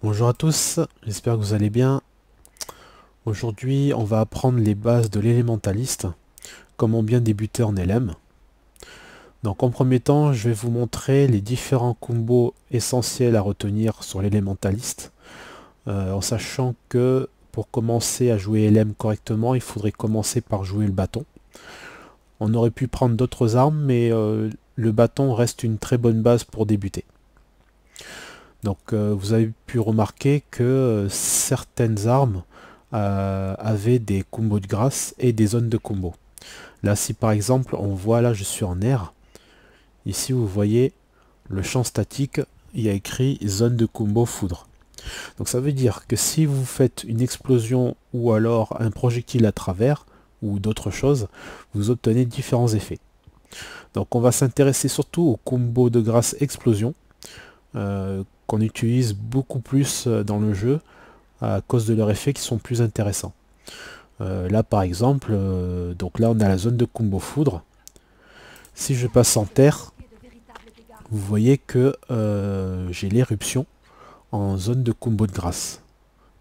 Bonjour à tous, j'espère que vous allez bien. Aujourd'hui, on va apprendre les bases de l'élémentaliste, comment bien débuter en LM. Donc en premier temps, je vais vous montrer les différents combos essentiels à retenir sur l'élémentaliste, en sachant que pour commencer à jouer LM correctement, il faudrait commencer par jouer le bâton. On aurait pu prendre d'autres armes, mais le bâton reste une très bonne base pour débuter. Donc vous avez pu remarquer que certaines armes avaient des combos de grâce et des zones de combo. Là si par exemple on voit, là je suis en air, ici vous voyez le champ statique, il y a écrit zone de combo foudre. Donc ça veut dire que si vous faites une explosion ou alors un projectile à travers ou d'autres choses, vous obtenez différents effets. Donc on va s'intéresser surtout au combo de grâce explosion, qu'on utilise beaucoup plus dans le jeu à cause de leurs effets qui sont plus intéressants. Là par exemple, donc là on a la zone de combo foudre. Si je passe en terre, vous voyez que j'ai l'éruption en zone de combo de grâce.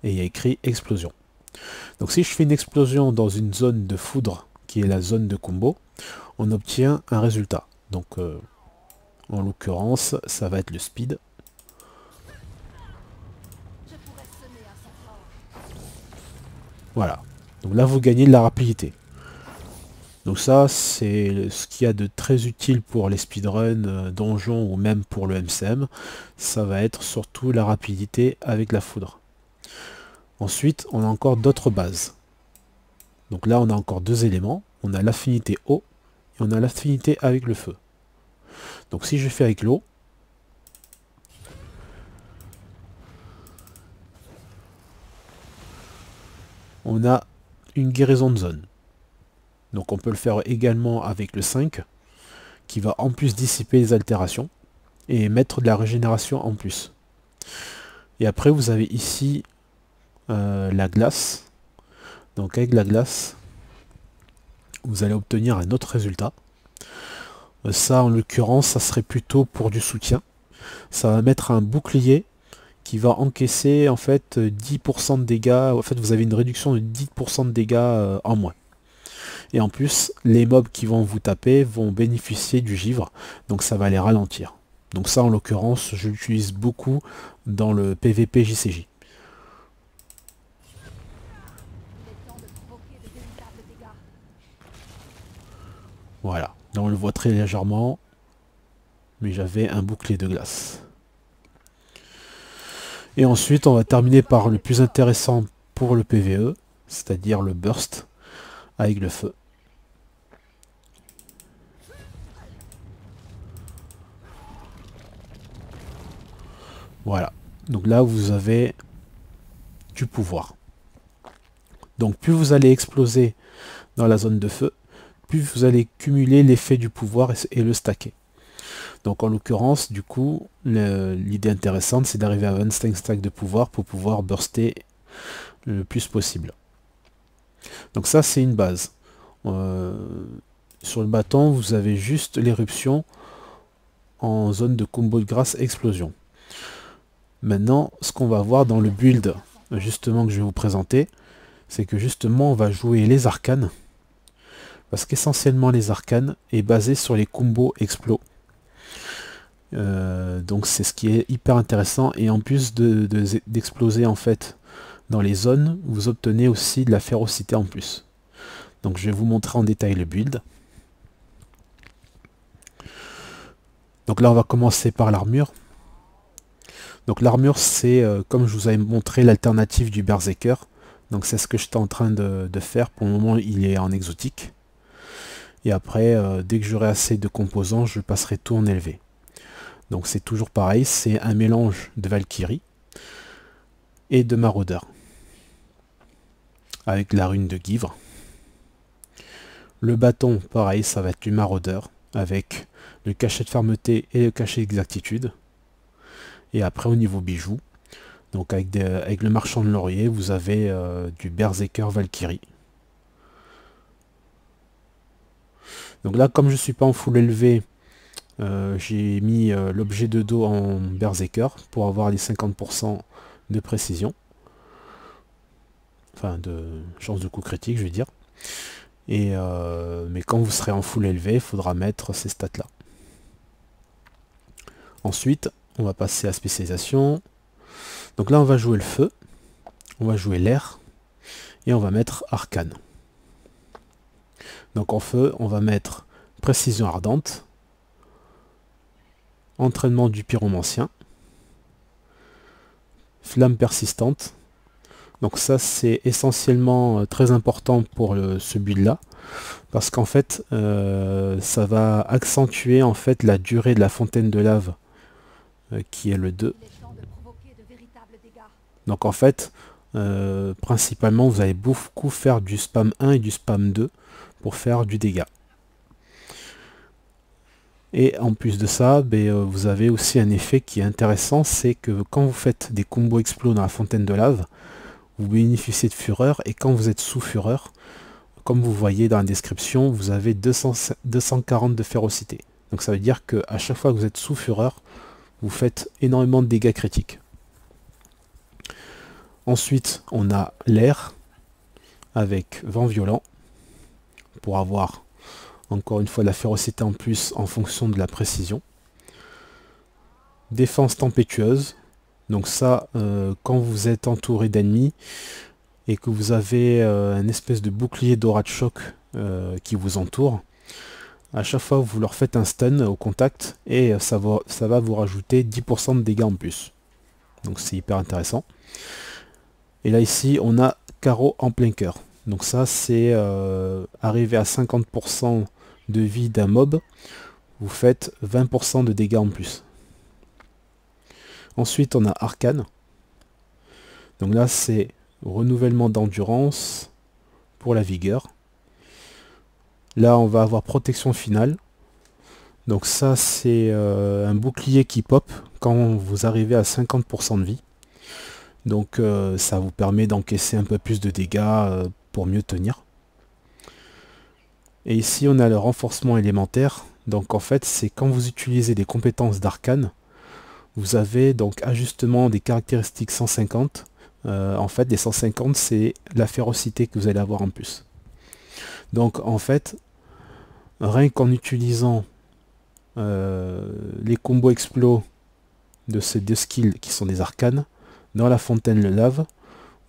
Et il y a écrit explosion. Donc si je fais une explosion dans une zone de foudre, qui est la zone de combo, on obtient un résultat. Donc en l'occurrence, ça va être le speed. Voilà. Donc là, vous gagnez de la rapidité. Donc ça, c'est ce qu'il y a de très utile pour les speedruns, donjons ou même pour le MCM. Ça va être surtout la rapidité avec la foudre. Ensuite, on a encore d'autres bases. Donc là, on a encore deux éléments. On a l'affinité eau et on a l'affinité avec le feu. Donc si je fais avec l'eau, on a une guérison de zone. Donc on peut le faire également avec le 5, qui va en plus dissiper les altérations et mettre de la régénération en plus. Et après vous avez ici la glace. Donc avec la glace, vous allez obtenir un autre résultat. Ça en l'occurrence, ça serait plutôt pour du soutien. Ça va mettre un bouclier qui va encaisser en fait 10% de dégâts. En fait vous avez une réduction de 10% de dégâts en moins. Et en plus, les mobs qui vont vous taper vont bénéficier du givre, donc ça va les ralentir. Donc ça, en l'occurrence, je l'utilise beaucoup dans le PVP JCJ. Voilà, là on le voit très légèrement, mais j'avais un bouclier de glace. Et ensuite, on va terminer par le plus intéressant pour le PVE, c'est-à-dire le burst avec le feu. Voilà, donc là vous avez du pouvoir. Donc plus vous allez exploser dans la zone de feu, plus vous allez cumuler l'effet du pouvoir et le stacker. Donc en l'occurrence, du coup, l'idée intéressante, c'est d'arriver à 25 stacks de pouvoir pour pouvoir burster le plus possible. Donc ça, c'est une base. Sur le bâton, vous avez juste l'éruption en zone de combo de grâce explosion. Maintenant, ce qu'on va voir dans le build, justement, que je vais vous présenter, c'est que justement, on va jouer les arcanes. Parce qu'essentiellement, les arcanes est basé sur les combos explos. Donc c'est ce qui est hyper intéressant, et en plus d'exploser en fait dans les zones, vous obtenez aussi de la férocité en plus. Donc je vais vous montrer en détail le build. Donc là on va commencer par l'armure. Donc l'armure, c'est comme je vous avais montré l'alternative du berserker. Donc c'est ce que j'étais en train de faire. Pour le moment il est en exotique, et après dès que j'aurai assez de composants, je passerai tout en élevé. Donc c'est toujours pareil, c'est un mélange de Valkyrie et de Maraudeur, avec la rune de Givre. Le bâton, pareil, ça va être du Maraudeur, avec le cachet de fermeté et le cachet d'exactitude. Et après au niveau bijoux, donc avec le marchand de laurier, vous avez du Berserker Valkyrie. Donc là, comme je ne suis pas en full élevé, j'ai mis l'objet de dos en Berserker pour avoir les 50% de précision. Enfin, de chance de coup critique, je vais dire. Et mais quand vous serez en full élevé, il faudra mettre ces stats-là. Ensuite, on va passer à spécialisation. Donc là, on va jouer le feu, on va jouer l'air, et on va mettre arcane. Donc en feu, on va mettre précision ardente, entraînement du pyromancien, flamme persistante. Donc ça, c'est essentiellement très important pour ce build là, parce qu'en fait, ça va accentuer en fait la durée de la fontaine de lave, qui est le 2. Donc en fait, principalement, vous allez beaucoup faire du spam 1 et du spam 2 pour faire du dégât. Et en plus de ça, vous avez aussi un effet qui est intéressant, c'est que quand vous faites des combos explos dans la fontaine de lave, vous bénéficiez de fureur, et quand vous êtes sous fureur, comme vous voyez dans la description, vous avez 240 de férocité. Donc ça veut dire que à chaque fois que vous êtes sous fureur, vous faites énormément de dégâts critiques. Ensuite, on a l'air avec vent violent pour avoir encore une fois la férocité en plus en fonction de la précision. Défense tempétueuse. Donc ça, quand vous êtes entouré d'ennemis et que vous avez un espèce de bouclier d'aura de choc qui vous entoure, à chaque fois vous leur faites un stun au contact et ça va vous rajouter 10% de dégâts en plus. Donc c'est hyper intéressant. Et là ici on a carreau en plein cœur. Donc ça c'est arrivé à 50% de vie d'un mob, vous faites 20% de dégâts en plus. Ensuite on a arcane. Donc là c'est renouvellement d'endurance pour la vigueur. Là on va avoir protection finale. Donc ça c'est un bouclier qui pop quand vous arrivez à 50% de vie. Donc ça vous permet d'encaisser un peu plus de dégâts pour mieux tenir. Et ici on a le renforcement élémentaire. Donc en fait c'est quand vous utilisez des compétences d'arcane, vous avez donc ajustement des caractéristiques 150. En fait les 150 c'est la férocité que vous allez avoir en plus. Donc en fait, rien qu'en utilisant les combos explos de ces deux skills qui sont des arcanes, dans la fontaine de lave,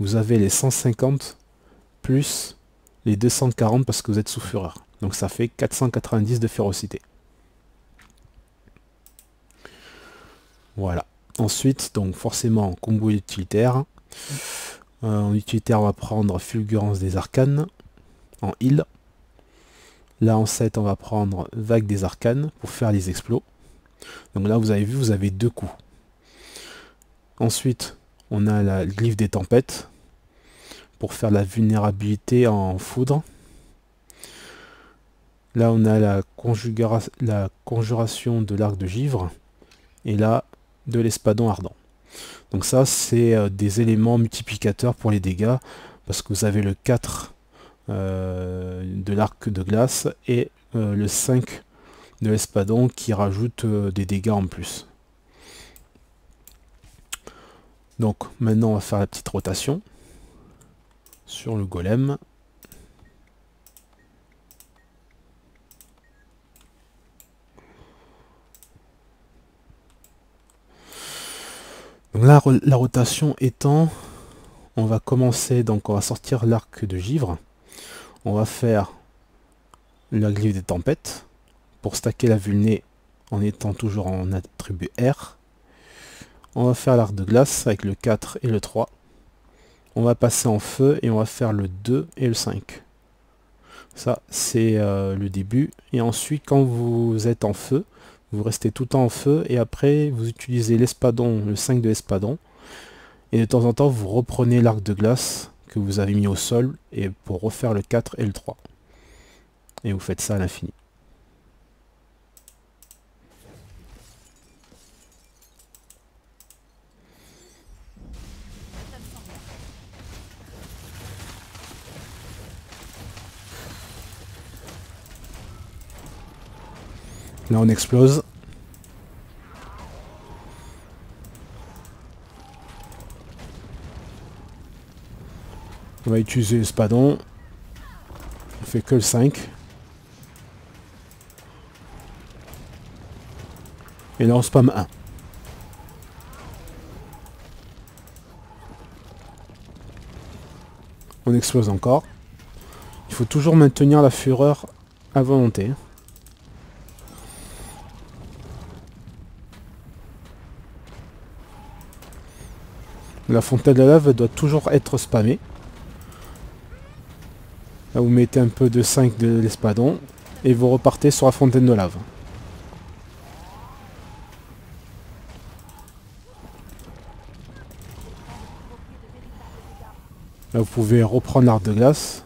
vous avez les 150 plus les 240 parce que vous êtes sous fureur. Donc ça fait 490 de férocité. Voilà. Ensuite, donc forcément, combo utilitaire. En utilitaire, on va prendre fulgurance des arcanes en heal. Là en 7, on va prendre vague des arcanes pour faire les explos. Donc là, vous avez vu, vous avez deux coups. Ensuite, on a la glyphe des tempêtes pour faire la vulnérabilité en foudre. Là, on a la conjuration de l'arc de givre. Et là, de l'espadon ardent. Donc ça, c'est des éléments multiplicateurs pour les dégâts. Parce que vous avez le 4 de l'arc de glace et le 5 de l'espadon qui rajoute des dégâts en plus. Donc maintenant on va faire la petite rotation sur le golem. Donc là, la rotation étant, on va commencer, donc on va sortir l'arc de givre. On va faire la glyphe des tempêtes pour stacker la vulné en étant toujours en attribut R. On va faire l'arc de glace avec le 4 et le 3. On va passer en feu et on va faire le 2 et le 5. Ça, c'est le début. Et ensuite, quand vous êtes en feu, vous restez tout le temps en feu. Et après, vous utilisez l'espadon, le 5 de l'espadon. Et de temps en temps, vous reprenez l'arc de glace que vous avez mis au sol et pour refaire le 4 et le 3. Et vous faites ça à l'infini. Là on explose. On va utiliser l'espadon. On fait que le 5. Et là on spam 1. On explose encore. Il faut toujours maintenir la fureur à volonté. La fontaine de lave doit toujours être spammée. Là vous mettez un peu de 5 de l'espadon et vous repartez sur la fontaine de lave. Là vous pouvez reprendre l'arc de glace.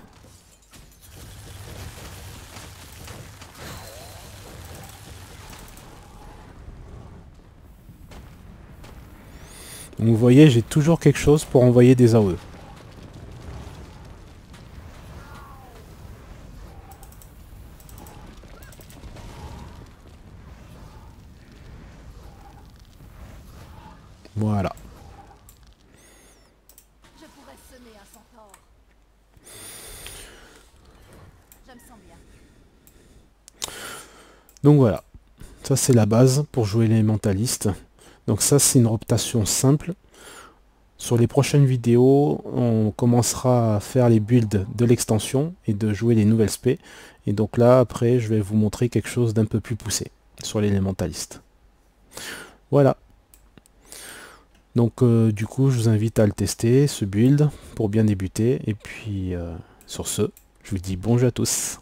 Donc vous voyez, j'ai toujours quelque chose pour envoyer des AOE. Voilà. Je pourrais semer un centaure. Je me sens bien. Donc voilà. Ça c'est la base pour jouer l'élémentaliste. Donc ça c'est une rotation simple. Sur les prochaines vidéos, on commencera à faire les builds de l'extension et de jouer les nouvelles spé. Et donc là, après, je vais vous montrer quelque chose d'un peu plus poussé sur l'élémentaliste. Voilà. Donc du coup, je vous invite à le tester, ce build, pour bien débuter. Et puis, sur ce, je vous dis bonjour à tous.